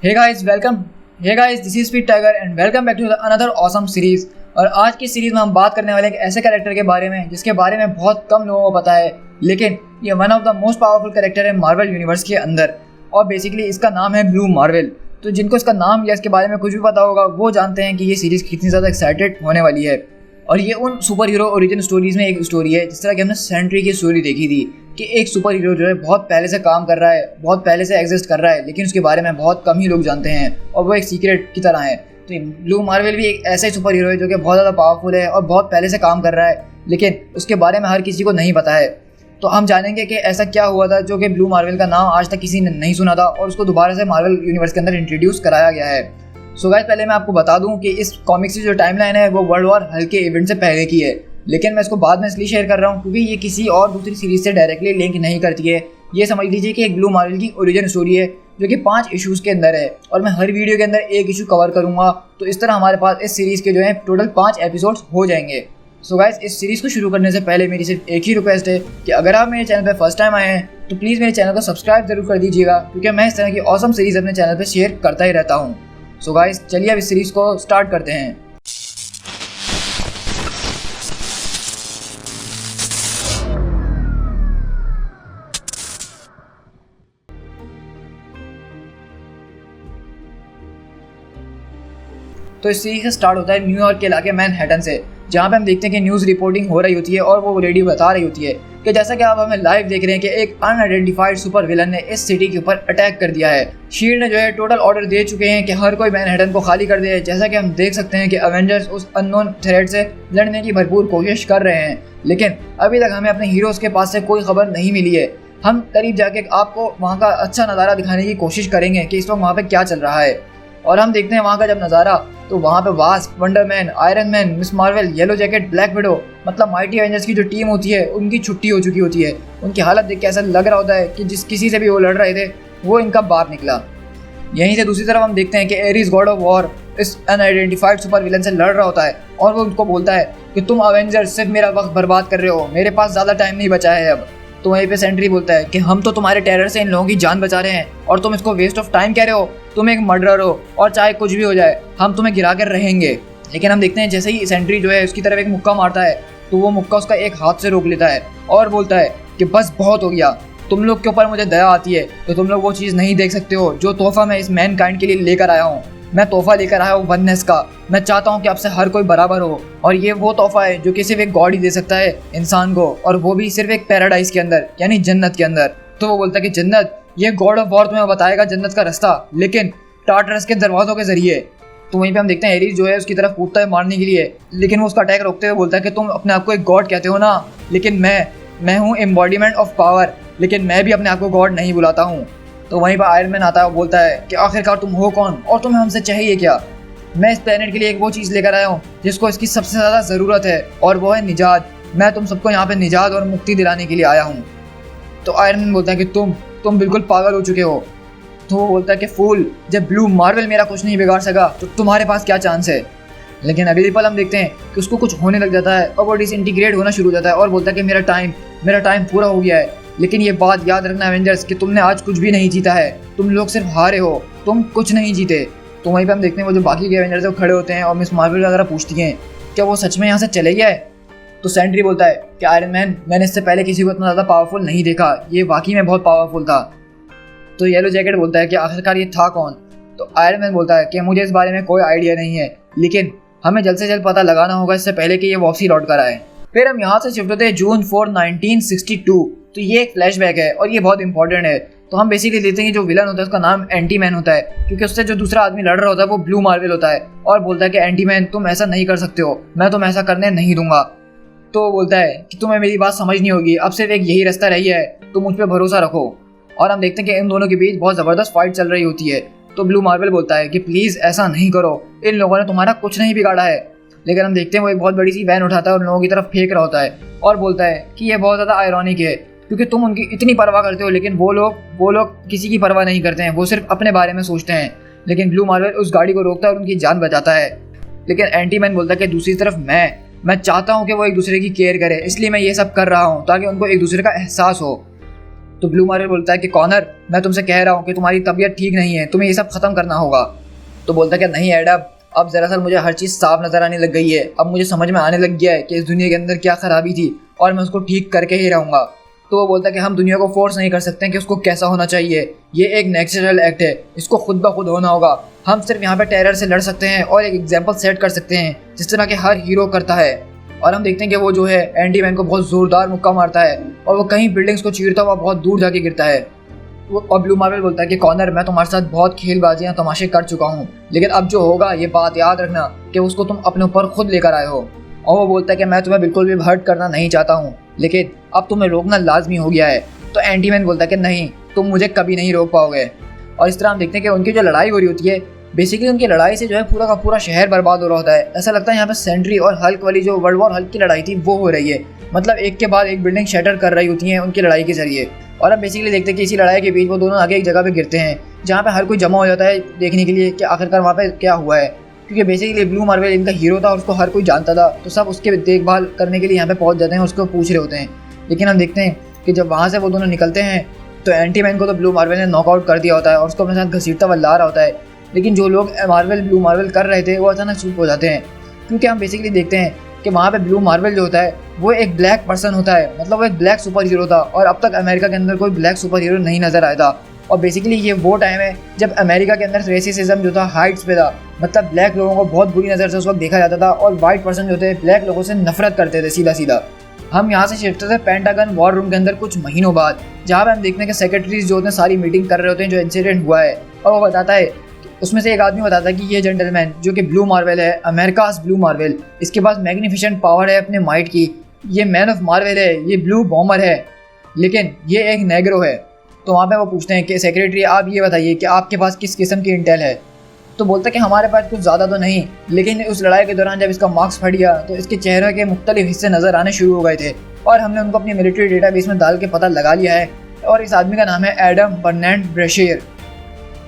Hey guys welcome. Hey guys this is Speed Tiger and welcome back to another awesome series. और आज की series में हम बात करने वाले एक ऐसे कैरेक्टर के बारे में जिसके बारे में बहुत कम लोगों को पता है, लेकिन ये one of the most powerful character है मार्वल यूनिवर्स के अंदर। और बेसिकली इसका नाम है ब्लू मार्वल। तो जिनको इसका नाम या इसके बारे में कुछ भी पता होगा वो जानते हैं कि ये सीरीज़ कितनी ज़्यादा एक्साइटेड होने वाली है। और ये उन सुपर हीरो ओरिजिन स्टोरीज में एक स्टोरी है, जिस तरह कि हमने सेंट्री की स्टोरी देखी थी कि एक सुपर हीरो जो है बहुत पहले से काम कर रहा है, बहुत पहले से एग्जिस्ट कर रहा है, लेकिन उसके बारे में बहुत कम ही लोग जानते हैं और वो एक सीक्रेट की तरह है। तो ब्लू मार्वल भी एक ऐसा ही सुपर हीरो है जो कि बहुत ज़्यादा पावरफुल है और बहुत पहले से काम कर रहा है, लेकिन उसके बारे में हर किसी को नहीं पता है। तो हम जानेंगे कि ऐसा क्या हुआ था जो कि ब्लू मार्वल का नाम आज तक किसी ने नहीं सुना था और उसको दोबारा से मार्वल यूनिवर्स के अंदर इंट्रोड्यूस कराया गया है। सो गाइस, पहले मैं आपको बता दूं कि इस कॉमिक्स की जो टाइमलाइन है वो वर्ल्ड वॉर हल्क के इवेंट से पहले की है, लेकिन मैं इसको बाद में इसलिए शेयर कर रहा हूँ क्योंकि ये किसी और दूसरी सीरीज से डायरेक्टली लिंक नहीं करती है। ये समझ लीजिए कि एक ब्लू मार्वल की ओरिजिन स्टोरी है जो कि 5 इश्यूज़ के अंदर है और मैं हर वीडियो के अंदर एक इशू कवर करूँगा। तो इस तरह हमारे पास इस सीरीज़ के जो है टोटल 5 एपिसोड्स हो जाएंगे। सो गाइस, इस सीरीज़ को शुरू करने से पहले मेरी सिर्फ एक ही रिक्वेस्ट है कि अगर आप मेरे चैनल पर फर्स्ट टाइम आए हैं तो प्लीज़ मेरे चैनल को सब्सक्राइब जरूर कर दीजिएगा, क्योंकि मैं इस तरह की ऑसम सीरीज़ अपने चैनल पर शेयर करता ही रहता हूँ। सो गाइस, चलिए अब इस सीरीज़ को स्टार्ट करते हैं। तो इस सीरीज से स्टार्ट होता है न्यूयॉर्क के इलाके मैनहट्टन से, जहाँ पे हम देखते हैं कि न्यूज़ रिपोर्टिंग हो रही होती है और वो रेडियो बता रही होती है कि जैसा कि आप हमें लाइव देख रहे हैं कि एक अनआइडेंटिफाइड सुपर विलन ने इस सिटी के ऊपर अटैक कर दिया है। शील्ड ने जो है टोटल ऑर्डर दे चुके हैं कि हर कोई मैनहट्टन को खाली कर दे। जैसा कि हम देख सकते हैं कि अवेंजर्स उस अननोन थ्रेट से लड़ने की भरपूर कोशिश कर रहे हैं, लेकिन अभी तक हमें अपने हीरोज़ के पास से कोई खबर नहीं मिली है। हम करीब जाके आपको वहाँ का अच्छा नज़ारा दिखाने की कोशिश करेंगे कि इस वक्त वहाँ पर क्या चल रहा है। और हम देखते हैं वहाँ का जब नज़ारा, तो वहाँ पे Wasp, Wonder Man, Iron Man, Miss Marvel, Yellow Jacket, Black Widow, मतलब माइटी एवेंजर्स की जो टीम होती है उनकी छुट्टी हो चुकी होती है। उनकी हालत देख के ऐसा लग रहा होता है कि जिस किसी से भी वो लड़ रहे थे वो इनका बाप निकला। यहीं से दूसरी तरफ हम देखते हैं कि एरिस गॉड ऑफ वॉर इस अनआइडेंटिफाइड सुपर विलन से लड़ रहा होता है और वो उनको बोलता है कि तुम अवेंजर्स सिर्फ मेरा वक्त बर्बाद कर रहे हो, मेरे पास ज़्यादा टाइम नहीं बचा है अब। तो वहीं पे सेंट्री बोलता है कि हम तो तुम्हारे टेरर से इन लोगों की जान बचा रहे हैं और तुम इसको वेस्ट ऑफ टाइम कह रहे हो, तुम एक मर्डरर हो और चाहे कुछ भी हो जाए हम तुम्हें गिरा कर रहेंगे। लेकिन हम देखते हैं जैसे ही सेंट्री जो है उसकी तरफ एक मुक्का मारता है तो वो मुक्का उसका एक हाथ से रोक लेता है और बोलता है कि बस बहुत हो गया, तुम लोग के ऊपर मुझे दया आती है तो तुम लोग वो चीज़ नहीं देख सकते हो जो तोहफा मैं इस मैन काइंड के लिए लेकर आया हूँ। मैं तोहफा लेकर आया हूँ वननेस का। मैं चाहता हूँ कि आपसे हर कोई बराबर हो और ये वो तोहफा है जो कि सिर्फ एक गॉड ही दे सकता है इंसान को, और वो भी सिर्फ एक पैराडाइज के अंदर, यानी जन्नत के अंदर। तो वो बोलता है कि जन्नत, ये गॉड ऑफ वॉर तुम्हें बताएगा जन्नत का रास्ता, लेकिन टार्टरस के दरवाजों के जरिए। तो वहीं पे हम देखते हैं एरिस जो है उसकी तरफ कूदता है मारने के लिए, लेकिन वो उसका अटैक रोकते हुए बोलता है कि तुम अपने आप को एक गॉड कहते हो ना, लेकिन मैं हूँ एम्बॉडीमेंट ऑफ पावर, लेकिन मैं भी अपने आप को गॉड नहीं बुलाता हूँ। तो वहीं पर आयरन मैन आता है और बोलता है कि आखिरकार तुम हो कौन और तुम्हें हमसे चाहिए क्या। मैं इस प्लेनेट के लिए एक वो चीज़ लेकर आया हूँ जिसको इसकी सबसे ज़्यादा ज़रूरत है और वो है निजात। मैं तुम सबको यहाँ पे निजात और मुक्ति दिलाने के लिए आया हूँ। तो आयरन मैन बोलता है कि तुम बिल्कुल पागल हो चुके हो। तो वो बोलता है कि फूल, जब ब्लू मार्वल मेरा कुछ नहीं बिगाड़ सका तो तुम्हारे पास क्या चांस है। लेकिन अगली पल हम देखते हैं कि उसको कुछ होने लग जाता है और वो डिसइंटीग्रेट होना शुरू हो जाता है और बोलता है कि मेरा टाइम पूरा हो गया है। लेकिन ये बात याद रखना एवेंजर्स कि तुमने आज कुछ भी नहीं जीता है, तुम लोग सिर्फ हारे हो, तुम कुछ नहीं जीते। तो वहीं पे हम देखते हैं वो जो बाकी के एवेंजर्स है वो खड़े होते हैं और मिस मार्वल वगैरह पूछती हैं क्या वो सच में यहाँ से चले गया है। तो सेंट्री बोलता है कि आयरन मैन, मैंने इससे पहले किसी को इतना ज़्यादा पावरफुल नहीं देखा, ये वाकई में बहुत पावरफुल था। तो येलो जैकेट बोलता है कि आखिरकार ये था कौन। तो आयरन मैन बोलता है कि मुझे इस बारे में कोई आइडिया नहीं है, लेकिन हमें जल्द से जल्द पता लगाना होगा इससे पहले कि ये वापसी लौट कर आए। फिर हम यहाँ से शिफ्ट होते हैं जून 4, 1962। तो ये एक फ्लैशबैक है और ये बहुत इंपॉर्टेंट है। तो हम बेसिकली देखते हैं कि जो विलन होता है उसका नाम एंटी मैन होता है, क्योंकि उससे जो दूसरा आदमी लड़ रहा होता है वो ब्लू मार्वल होता है और बोलता है कि एंटी मैन, तुम ऐसा नहीं कर सकते हो, मैं तुम्हें ऐसा करने नहीं दूंगा। तो वो बोलता है कि तुम्हें मेरी बात समझनी होगी, अब सिर्फ एक यही रास्ता रही है, तुम मुझ पर भरोसा रखो। और हम देखते हैं कि इन दोनों के बीच बहुत ज़बरदस्त फाइट चल रही होती है। तो ब्लू मार्वल बोलता है कि प्लीज़ ऐसा नहीं करो, इन लोगों ने तुम्हारा कुछ नहीं बिगाड़ा है। लेकिन हम देखते हैं वो एक बहुत बड़ी सी वैन उठाता है और लोगों की तरफ फेंक रहा होता है और बोलता है कि ये बहुत ज़्यादा आयरॉनिक है, क्योंकि तुम उनकी इतनी परवाह करते हो लेकिन वो लोग किसी की परवाह नहीं करते हैं, वो सिर्फ अपने बारे में सोचते हैं। लेकिन ब्लू मार्वल उस गाड़ी को रोकता है और उनकी जान बचाता है। लेकिन एंटी मैन बोलता है कि दूसरी तरफ मैं चाहता हूँ कि वो एक दूसरे की केयर करे, इसलिए मैं ये सब कर रहा हूँ ताकि उनको एक दूसरे का एहसास हो। तो ब्लू मार्वल बोलता है कि कॉनर, मैं तुमसे कह रहा हूँ कि तुम्हारी तबीयत ठीक नहीं है, तुम्हें ये सब खत्म करना होगा। तो बोलता है कि नहीं एडम, अब दरअसल मुझे हर चीज़ साफ नज़र आने लग गई है, अब मुझे समझ में आने लग गया है कि इस दुनिया के अंदर क्या खराबी थी और मैं उसको ठीक करके ही रहूँगा। तो वो बोलता है कि हम दुनिया को फोर्स नहीं कर सकते कि उसको कैसा होना चाहिए, ये एक नेचुरल एक्ट है, इसको खुद ब खुद होना होगा। हम सिर्फ यहाँ पे टेरर से लड़ सकते हैं और एक एग्जाम्पल सेट कर सकते हैं जिस तरह के हर हीरो करता है। और हम देखते हैं कि वो जो है एंटी मैन को बहुत ज़ोरदार मुक्का मारता है और वो कहीं बिल्डिंग्स को चीरता हुआ बहुत दूर जाके गिरता है। और ब्लू मार्वल बोलता है कि कॉनर, मैं तुम्हारे साथ बहुत खेलबाजियाँ तमाशे कर चुका हूँ, लेकिन अब जो होगा ये बात याद रखना कि उसको तुम अपने ऊपर खुद लेकर आए हो। और वो बोलता है कि मैं तुम्हें बिल्कुल भी हर्ट करना नहीं चाहता हूँ, लेकिन अब तुम्हें रोकना लाजमी हो गया है। तो एंटी मैन बोलता है कि नहीं, तुम मुझे कभी नहीं रोक पाओगे। और इस तरह हम देखते हैं कि उनकी जो लड़ाई हो रही होती है, बेसिकली उनकी लड़ाई से जो है पूरा का पूरा शहर बर्बाद हो रहा होता है। ऐसा लगता है यहाँ पे सेंट्री और हल्क वाली जो वर्ल्ड वॉर हल्क की लड़ाई थी वो हो रही है, मतलब एक के बाद एक बिल्डिंग शैटर कर रही होती है उनकी लड़ाई के जरिए। और अब बेसिकली देखते हैं कि इसी लड़ाई के बीच वो दोनों आगे एक जगह पे गिरते हैं जहाँ पे हर कोई जमा हो जाता है देखने के लिए कि आखिरकार वहाँ पे क्या हुआ है, क्योंकि बेसिकली ब्लू मार्वल इनका हीरो था और उसको हर कोई जानता था, तो सब उसके देखभाल करने के लिए यहाँ पे पहुँच जाते हैं, उसको पूछ रहे होते हैं। लेकिन हम देखते हैं कि जब वहाँ से वो दोनों निकलते हैं तो एंटी मैन को तो ब्लू मार्वल ने नॉकआउट कर दिया होता है और उसको अपने साथ घसीटता हुआ ला रहा होता है। लेकिन जो लोग ब्लू मार्वल कर रहे थे वो अचानक चुप हो जाते हैं, क्योंकि हम बेसिकली देखते हैं कि वहाँ पे ब्लू मार्वल जो होता है वो एक ब्लैक पर्सन होता है, मतलब वो एक ब्लैक सुपर हीरो था और अब तक अमेरिका के अंदर कोई ब्लैक सुपर हीरो नहीं नज़र आया था। और बेसिकली ये वो टाइम है जब अमेरिका के अंदर रेसिज्म जो था हाइट्स पे था, मतलब ब्लैक लोगों को बहुत बुरी नज़र से उस वक्त देखा जाता था और वाइट पर्सन जो थे ब्लैक लोगों से नफरत करते थे सीधा सीधा। हम यहाँ से शिफ्ट थे पेंटागन वॉर रूम के अंदर कुछ महीनों बाद, जहाँ पे हम देखते हैं कि सेक्रेटरीज जो होते हैं सारी मीटिंग कर रहे होते हैं जो इंसिडेंट हुआ है। और वो बताता है, उसमें से एक आदमी बताता है कि ये जेंटलमैन जो कि ब्लू मार्वल है, अमेरिकास ब्लू मार्वल, इसके पास मैग्निफिसेंट पावर है अपने माइट की, ये मैन ऑफ मार्वल है, ये ब्लू बॉमर है, लेकिन ये एक नेग्रो है। तो वहाँ पे वो पूछते हैं कि सेक्रेटरी आप ये बताइए कि आपके पास किस किस्म की इंटेल है। तो बोलता है कि हमारे पास कुछ ज़्यादा तो नहीं, लेकिन उस लड़ाई के दौरान जब इसका मार्क्स फट गया तो इसके चेहरे के मुख्तलिफ हिस्से नज़र आने शुरू हो गए थे और हमने उनको अपनी मिलिट्री डेटाबेस में डाल के पता लगा लिया है। और इस आदमी का नाम है एडम बर्नैंड ब्रेशियर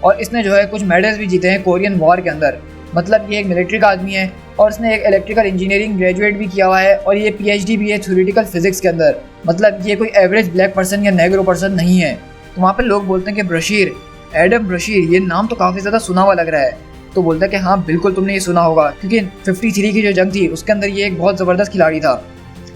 और इसने जो है कुछ मेडल्स भी जीते हैं कोरियन वॉर के अंदर, मतलब ये एक मिलिट्री का आदमी है और इसने एक इलेक्ट्रिकल इंजीनियरिंग ग्रेजुएट भी किया हुआ है और ये PhD भी है थ्योरेटिकल फिजिक्स के अंदर, मतलब ये कोई एवरेज ब्लैक पर्सन या नेग्रो पर्सन नहीं है। तो वहाँ पर लोग बोलते हैं कि ब्रशीर, एडम ब्रशीर, ये नाम तो काफ़ी ज़्यादा सुना हुआ लग रहा है। तो बोलता है कि हाँ बिल्कुल तुमने ये सुना होगा, क्योंकि 53 की जो जंग थी उसके अंदर ये एक बहुत ज़बरदस्त खिलाड़ी था।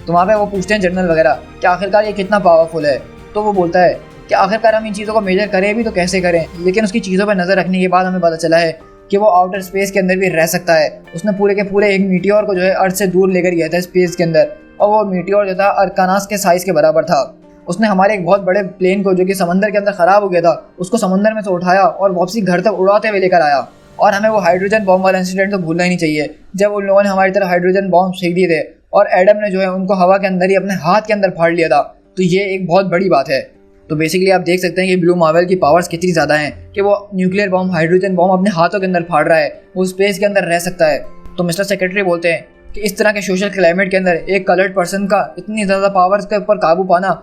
तो वहाँ पे वो पूछते हैं जनरल वगैरह कि आखिरकार ये कितना पावरफुल है। तो वो बोलता है कि आखिरकार हम इन चीज़ों को मेजर करें भी तो कैसे करें, लेकिन उसकी चीज़ों पर नज़र रखने के बाद हमें पता चला है कि वो आउटर स्पेस के अंदर भी रह सकता है। उसने पूरे के पूरे एक मीटियोर को जो है अर्थ से दूर लेकर गया था स्पेस के अंदर, और वो मीटियोर जो था अरकानास के साइज़ के बराबर था। उसने हमारे एक बहुत बड़े प्लेन को जो कि समंदर के अंदर ख़राब हो गया था उसको समंदर में से उठाया और वापसी घर तक उड़ाते हुए लेकर आया। और हमें वो हाइड्रोजन बॉम्ब वाला इंसिडेंट तो भूलना ही नहीं चाहिए जब उन लोगों ने हमारी तरफ हाइड्रोजन बॉम्ब फेंक दिए थे और एडम ने जो है उनको हवा के अंदर ही अपने हाथ के अंदर फाड़ लिया था। तो ये एक बहुत बड़ी बात है। तो बेसिकली आप देख सकते हैं कि ब्लू मार्वल की पावर्स कितनी ज़्यादा हैं कि वो न्यूक्लियर बॉम्ब, हाइड्रोजन बॉम्ब अपने हाथों के अंदर फाड़ रहा है, वो स्पेस के अंदर रह सकता है। तो मिस्टर सेक्रेटरी बोलते हैं कि इस तरह के सोशल क्लाइमेट के अंदर एक कलर्ड पर्सन का इतनी ज़्यादा पावर्स के ऊपर काबू पाना,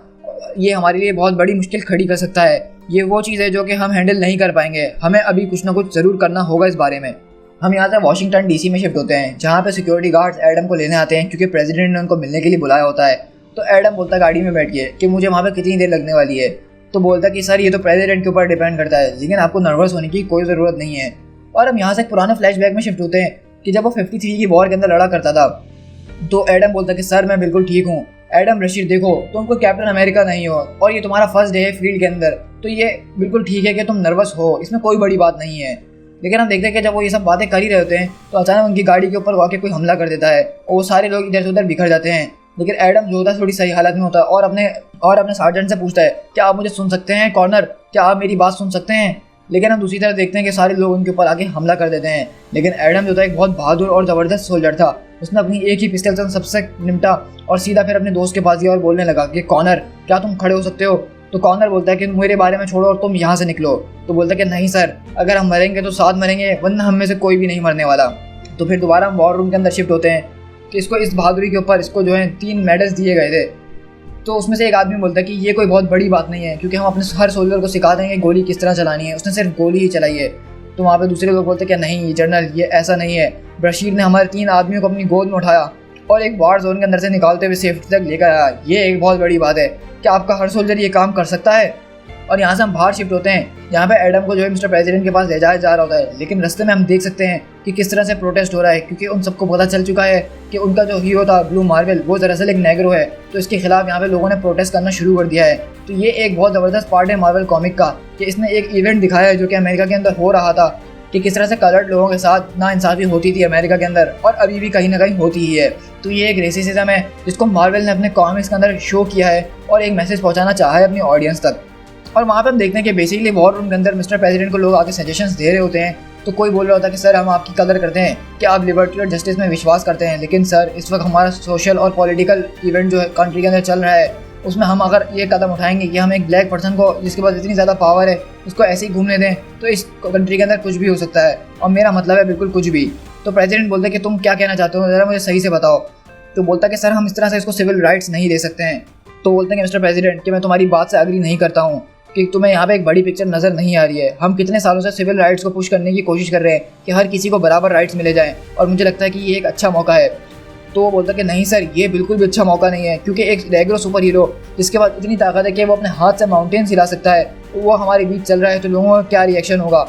ये हमारे लिए बहुत बड़ी मुश्किल खड़ी कर सकता है। ये वो चीज़ है जो कि हम हैंडल नहीं कर पाएंगे, हमें अभी कुछ ना कुछ ज़रूर करना होगा इस बारे में। हम यहाँ से वाशिंगटन DC में शिफ्ट होते हैं, जहाँ पे सिक्योरिटी गार्ड्स एडम को लेने आते हैं क्योंकि प्रेसिडेंट ने उनको मिलने के लिए बुलाया होता है। तो एडम बोलता है गाड़ी में बैठ के कि मुझे वहाँ पे कितनी देर लगने वाली है। तो बोलता है कि सर ये तो प्रेसिडेंट के ऊपर डिपेंड करता है, लेकिन आपको नर्वस होने की कोई ज़रूरत नहीं है। और हम यहाँ से एक पुराने फ्लैशबैक में शिफ्ट होते हैं कि जब वो 53 की वॉर के अंदर लड़ा करता था। तो एडम बोलता है कि सर मैं बिल्कुल ठीक हूँ। एडम रशीद देखो, तुम कोई कैप्टन अमेरिका नहीं हो और ये तुम्हारा फर्स्ट डे है फील्ड के अंदर, तो ये बिल्कुल ठीक है कि तुम नर्वस हो, इसमें कोई बड़ी बात नहीं है। लेकिन हम देखते हैं कि जब वो ये सब बातें कर ही रहे होते हैं तो अचानक उनकी गाड़ी के ऊपर आके कोई हमला कर देता है और वो सारे लोग इधर से उधर बिखर जाते हैं। लेकिन एडम जो होता है थोड़ी सही हालत में होता है और अपने सार्जेंट से पूछता है क्या आप मुझे सुन सकते हैं कॉर्नर, क्या आप मेरी बात सुन सकते हैं। लेकिन हम दूसरी तरफ देखते हैं कि सारे लोग उनके ऊपर आके हमला कर देते हैं। लेकिन एडम जो था एक बहुत बहादुर और ज़बरदस्त सोल्जर था, उसने अपनी एक ही पिस्टल से सबसे निपटा और सीधा फिर अपने दोस्त के पास गया और बोलने लगा कि कॉर्नर क्या तुम खड़े हो सकते हो। तो कॉर्नर बोलता है कि मेरे बारे में छोड़ो और तुम यहाँ से निकलो। तो बोलता है कि नहीं सर, अगर हम मरेंगे तो साथ मरेंगे, वरना हम में से कोई भी नहीं मरने वाला। तो फिर दोबारा हम वॉर रूम के अंदर शिफ्ट होते हैं कि इसको इस बहादुरी के ऊपर इसको जो है 3 मेडल्स दिए गए थे। तो उसमें से एक आदमी बोलता है कि ये कोई बहुत बड़ी बात नहीं है क्योंकि हम अपने हर सोल्जर को सिखा देंगे गोली किस तरह चलानी है, उसने सिर्फ गोली ही चलाई है। तो वहाँ पे दूसरे लोग बोलते हैं कि नहीं जनरल, ये ऐसा नहीं है। बशीर ने हमारे 3 आदमियों को अपनी गोद में उठाया और एक वार जोन के अंदर से निकालते हुए सेफ्टी तक लेकर आया। ये एक बहुत बड़ी बात है। क्या आपका हर सोल्जर ये काम कर सकता है? और यहाँ से हम बाहर शिफ्ट होते हैं जहाँ पे एडम को जो है मिस्टर प्रेसिडेंट के पास ले जाया जा रहा होता है। लेकिन रास्ते में हम देख सकते हैं कि किस तरह से प्रोटेस्ट हो रहा है, क्योंकि उन सबको पता चल चुका है कि उनका जो हीरो था ब्लू मार्वल वो दरअसल एक नेग्रो है। तो इसके खिलाफ यहाँ पे लोगों ने प्रोटेस्ट करना शुरू कर दिया है। तो ये एक बहुत ज़बरदस्त पार्ट है मार्वल कॉमिक का कि इसने एक इवेंट दिखाया है जो कि अमेरिका के अंदर हो रहा था कि किस तरह से कलर्ड लोगों के साथ नाइंसाफ़ी होती थी अमेरिका के अंदर, और अभी भी कहीं ना कहीं होती ही है। तो ये एक रेसिज्म है जिसको मार्वल ने अपने कॉमिक्स के अंदर शो किया है और एक मैसेज पहुंचाना चाहा है अपनी ऑडियंस तक। और वहाँ पे हम देखते हैं कि बेसिकली वॉर रूम के अंदर मिस्टर प्रेसिडेंट को लोग आके सजेशंस दे रहे होते हैं। तो कोई बोल रहा होता है कि सर हम आपकी कदर करते हैं कि आप लिबर्टी और जस्टिस में विश्वास करते हैं, लेकिन सर इस वक्त हमारा सोशल और पॉलिटिकल इवेंट जो है कंट्री के अंदर चल रहा है, उसमें हम अगर ये कदम उठाएंगे कि हम एक ब्लैक पर्सन को जिसके पास इतनी ज़्यादा पावर है उसको ऐसे ही घूमने दें, तो इस कंट्री के अंदर कुछ भी हो सकता है। और मेरा मतलब है बिल्कुल कुछ भी। तो प्रेसिडेंट बोलते हैं कि तुम क्या कहना चाहते हो, ज़रा मुझे सही से बताओ। तो बोलता है कि सर हम इस तरह से इसको सिविल राइट्स नहीं दे सकते हैं। तो बोलते हैं कि मिस्टर प्रेसिडेंट कि मैं तुम्हारी बात से एग्री नहीं करता हूँ कि तुम्हें यहाँ पे एक बड़ी पिक्चर नज़र नहीं आ रही है। हम कितने सालों से सिविल राइट्स को पुश करने की कोशिश कर रहे हैं कि हर किसी को बराबर राइट्स मिले जाएं, और मुझे लगता है कि ये एक अच्छा मौका है। तो वो बोलता है कि नहीं सर ये बिल्कुल भी अच्छा मौका नहीं है, क्योंकि एक नेग्रो सुपर हीरो जिसके पास इतनी ताकत है कि वो अपने हाथ से माउंटेन्स हिला सकता है, वो हमारे बीच चल रहा है, तो लोगों का क्या रिएक्शन होगा।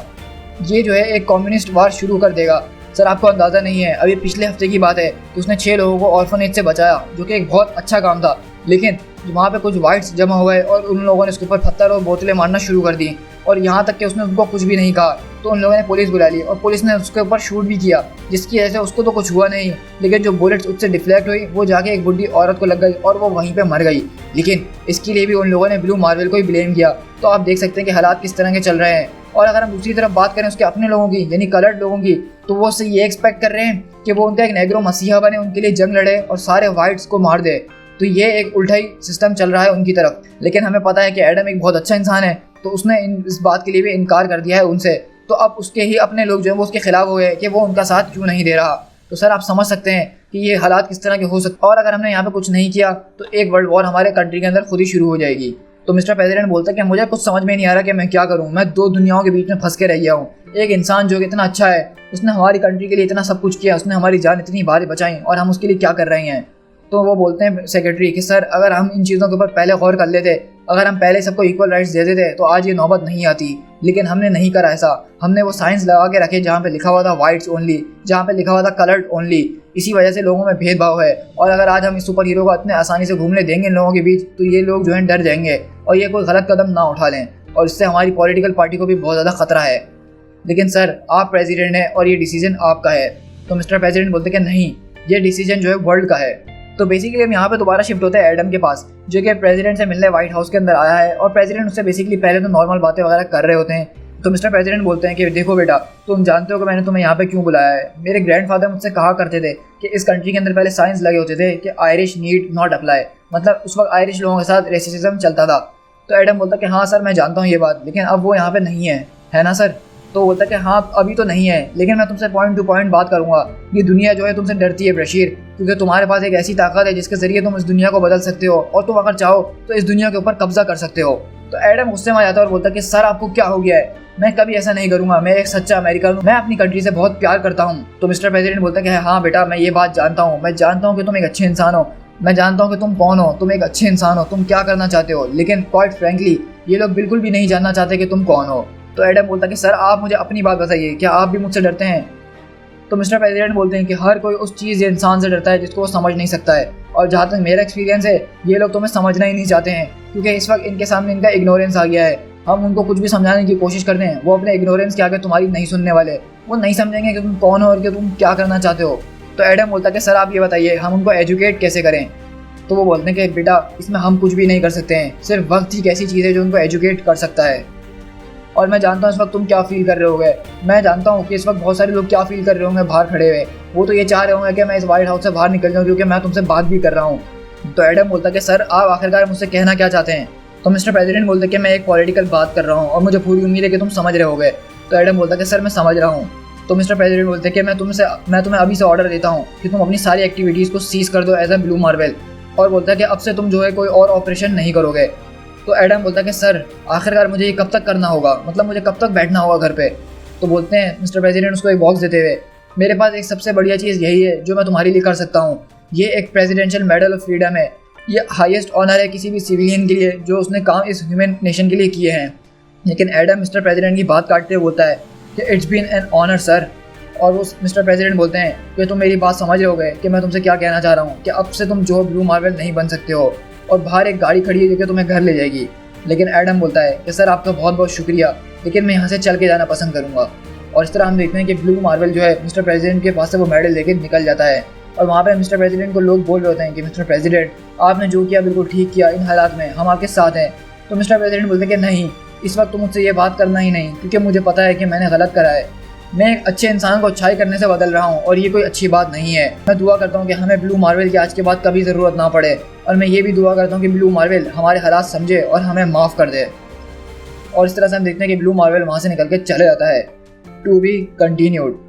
ये जो है एक कम्युनिस्ट वार शुरू कर देगा। सर आपको अंदाज़ा नहीं है, अभी पिछले हफ्ते की बात है कि उसने 6 लोगों को ऑर्फनेज से बचाया, जो कि एक बहुत अच्छा काम था। लेकिन वहाँ पे कुछ वाइट्स जमा हुए और उन लोगों ने उसके ऊपर पत्थर और बोतलें मारना शुरू कर दी, और यहाँ तक कि उसने उनको कुछ भी नहीं कहा। तो उन लोगों ने पुलिस बुला ली और पुलिस ने उसके ऊपर शूट भी किया, जिसकी वजह से उसको तो कुछ हुआ नहीं, लेकिन जो बुलेट्स उससे डिफ्लेक्ट हुई वो जाके एक बुढ़ी औरत को लग गई और वो वहीं पे मर गई। लेकिन इसके लिए भी उन लोगों ने ब्लू मार्वल को ही ब्लेम किया। तो आप देख सकते हैं कि हालात किस तरह के चल रहे हैं। और अगर हम दूसरी तरफ बात करें उसके अपने लोगों की, यानी कलर्ड लोगों की, तो वो उससे ये एक्सपेक्ट कर रहे हैं कि वो उनका एक नेग्रो मसीहा बने, उनके लिए जंग लड़े और सारे वाइट्स को मार दे। तो ये एक उल्टा ही सिस्टम चल रहा है उनकी तरफ। लेकिन हमें पता है कि एडम एक बहुत अच्छा इंसान है, तो उसने इस बात के लिए भी इनकार कर दिया है उनसे। तो अब उसके ही अपने लोग जो हैं वो उसके खिलाफ हो गए कि वो उनका साथ क्यों नहीं दे रहा। तो सर आप समझ सकते हैं कि ये हालात किस तरह के हो सकते हैं, और अगर हमने यहाँ पे कुछ नहीं किया तो एक वर्ल्ड वॉर हमारे कंट्री के अंदर खुद ही शुरू हो जाएगी। तो मिस्टर प्रेसिडेंट बोलता है कि मुझे कुछ समझ में नहीं आ रहा कि मैं क्या करूँ, मैं 2 दुनियाओं के बीच में फंस के रह गया हूँ। एक इंसान जो इतना अच्छा है, उसने हमारी कंट्री के लिए इतना सब कुछ किया, उसने हमारी जान इतनी बार बचाई, और हम उसके लिए क्या कर रहे हैं। तो वो बोलते हैं सेक्रेटरी कि सर अगर हम इन चीज़ों के ऊपर पहले गौर कर लेते, अगर हम पहले सबको इक्वल राइट्स दे देते तो आज ये नौबत नहीं आती। लेकिन हमने नहीं करा ऐसा। हमने वो साइंस लगा के रखे जहाँ पे लिखा हुआ था वाइट्स ओनली, जहाँ पे लिखा हुआ था कलर्ड ओनली। इसी वजह से लोगों में भेदभाव है, और अगर आज हम इस सुपर हीरो को इतने आसानी से घूमने देंगे इन लोगों के बीच, तो ये लोग जो है डर जाएंगे और ये कोई गलत कदम ना उठा लें, और इससे हमारी पॉलिटिकल पार्टी को भी बहुत ज़्यादा खतरा है। लेकिन सर आप प्रेसिडेंट हैं और ये डिसीजन आपका है। तो मिस्टर प्रेसिडेंट बोलते कि नहीं, ये डिसीजन जो है वर्ल्ड का है। तो बेसिकली हम यहाँ पे दोबारा शिफ्ट होते हैं एडम के पास, जो कि प्रेसिडेंट से मिलने व्हाइट हाउस के अंदर आया है, और प्रेसिडेंट उससे बेसिकली पहले तो नॉर्मल बातें वगैरह कर रहे होते हैं। तो मिस्टर प्रेसिडेंट बोलते हैं कि देखो बेटा, तुम जानते हो कि मैंने तुम्हें यहाँ पे क्यों बुलाया है। मेरे ग्रैंडफादर मुझसे कहा करते थे कि इस कंट्री के अंदर पहले साइंस लगे होते थे कि आयरिश नीड नॉट अप्लाई, मतलब उस वक्त आयरिश लोगों के साथ रेसिज्म चलता था। तो एडम बोलता कि हाँ सर मैं जानता हूँ ये बात, लेकिन अब वो यहाँ पे नहीं है ना सर। तो बोलता कि हाँ अभी तो नहीं है, लेकिन मैं तुमसे पॉइंट टू पॉइंट बात करूँगा। ये दुनिया जो है तुमसे डरती है बशीर, क्योंकि तुम्हारे पास एक ऐसी ताकत है जिसके जरिए तुम इस दुनिया को बदल सकते हो, और तुम अगर चाहो तो इस दुनिया के ऊपर कब्जा कर सकते हो। तो एडम गुस्से में आ जाता है और बोलता कि सर आपको क्या हो गया है, मैं कभी ऐसा नहीं करूँगा, मैं एक सच्चा अमेरिकन हूँ, मैं अपनी कंट्री से बहुत प्यार करता हूँ। तो मिस्टर प्रेसिडेंट बोलता है कि हाँ बेटा मैं ये बात जानता हूँ, मैं जानता हूँ कि तुम एक अच्छे इंसान हो, मैं जानता हूँ कि तुम कौन हो, तुम एक अच्छे इंसान हो, तुम क्या करना चाहते हो, लेकिन क्वाइट फ्रैंकली ये लोग बिल्कुल भी नहीं जानना चाहते कि तुम कौन हो। तो एडम बोलता कि सर आप मुझे अपनी बात बताइए, क्या आप भी मुझसे डरते हैं। तो मिस्टर प्रेसिडेंट बोलते हैं कि हर कोई उस चीज़ या इंसान से डरता है जिसको वो समझ नहीं सकता है, और जहाँ तक मेरा एक्सपीरियंस है ये लोग तुम्हें समझना ही नहीं चाहते हैं, क्योंकि इस वक्त इनके सामने इनका इग्नोरेंस आ गया है। हम उनको कुछ भी समझाने की कोशिश करते हैं, वो अपने इग्नोरेंस के आगे तुम्हारी नहीं सुनने वाले, वो नहीं समझेंगे कि तुम कौन हो और कि तुम क्या करना चाहते हो। तो एडम बोलता है कि सर आप ये बताइए हम उनको एजुकेट कैसे करें। तो वो बोलते हैं कि बेटा इसमें हम कुछ भी नहीं कर सकते हैं, सिर्फ वक्त ही एक ऐसी चीज़ है जो उनको एजुकेट कर सकता है। और मैं जानता हूँ इस वक्त तुम क्या फील कर रहे होगे, मैं जानता हूँ कि इस वक्त बहुत सारे लोग क्या फील कर रहे होंगे बाहर खड़े हुए, वो तो ये चाह रहे होंगे कि मैं इस व्हाइट हाउस से बाहर निकल जाऊँ, क्योंकि मैं तुमसे बात भी कर रहा हूँ। तो एडम बोलता है कि सर आप आखिरकार मुझसे कहना क्या चाहते हैं। तो मिस्टर प्रेसिडेंट बोलते हैं कि मैं एक पॉलिटिकल बात कर रहा हूँ और मुझे पूरी उम्मीद है कि तुम समझ रहे होगे। तो एडम बोलता है कि सर मैं समझ रहा हूँ। तो मिस्टर प्रेसिडेंट बोलते हैं कि मैं तुम्हें अभी से ऑर्डर देता हूँ कि तुम अपनी सारी एक्टिविटीज़ को सीज कर दो एज ए ब्लू मार्वल, और बोलता है कि अब से तुम जो है कोई और ऑपरेशन नहीं करोगे। तो एडम बोलता है कि सर आखिरकार मुझे ये कब तक करना होगा, मतलब मुझे कब तक बैठना होगा घर पे। तो बोलते हैं मिस्टर प्रेसिडेंट उसको एक बॉक्स देते हुए, मेरे पास एक सबसे बढ़िया चीज़ यही है जो मैं तुम्हारे लिए कर सकता हूँ, ये एक प्रेसिडेंशियल मेडल ऑफ फ्रीडम है ये हाईएस्ट ऑनर है किसी भी सिविलियन के लिए जो उसने काम इस ह्यूमन नेशन के लिए किए हैं। लेकिन एडम मिस्टर प्रेसिडेंट की बात काटते हुए बोलता है कि it's been an honour sir. और वो मिस्टर प्रेसिडेंट बोलते हैं कि तुम मेरी बात समझ रहे हो गए कि मैं तुमसे क्या कहना चाह रहा हूँ कि अब से तुम जो ब्लू मार्वल नहीं बन सकते हो, और बाहर एक गाड़ी खड़ी है जो कि तुम्हें घर ले जाएगी। लेकिन एडम बोलता है कि सर आपका बहुत बहुत शुक्रिया, लेकिन मैं यहाँ से चल के जाना पसंद करूँगा। और इस तरह हम देखते हैं कि ब्लू मार्वल जो है मिस्टर प्रेसिडेंट के पास से वो मेडल लेके निकल जाता है। और वहाँ पे मिस्टर प्रेसिडेंट को लोग बोल रहे होते हैं कि मिस्टर प्रेसिडेंट आपने जो किया बिल्कुल ठीक किया, इन हालात में हम आपके साथ हैं। तो मिस्टर प्रेसिडेंट बोलते हैं कि नहीं, इस वक्त तो मुझसे ये बात करना ही नहीं, क्योंकि मुझे पता है कि मैंने गलत करा है। मैं एक अच्छे इंसान को अच्छाई करने से बदल रहा हूँ और ये कोई अच्छी बात नहीं है। मैं दुआ करता हूँ कि हमें ब्लू मार्वल की आज के बाद कभी ज़रूरत ना पड़े, और मैं ये भी दुआ करता हूँ कि ब्लू मार्वल हमारे हालात समझे और हमें माफ़ कर दे। और इस तरह से हम देखते हैं कि ब्लू मार्वल वहाँ से निकल के चले जाता है। To be continued.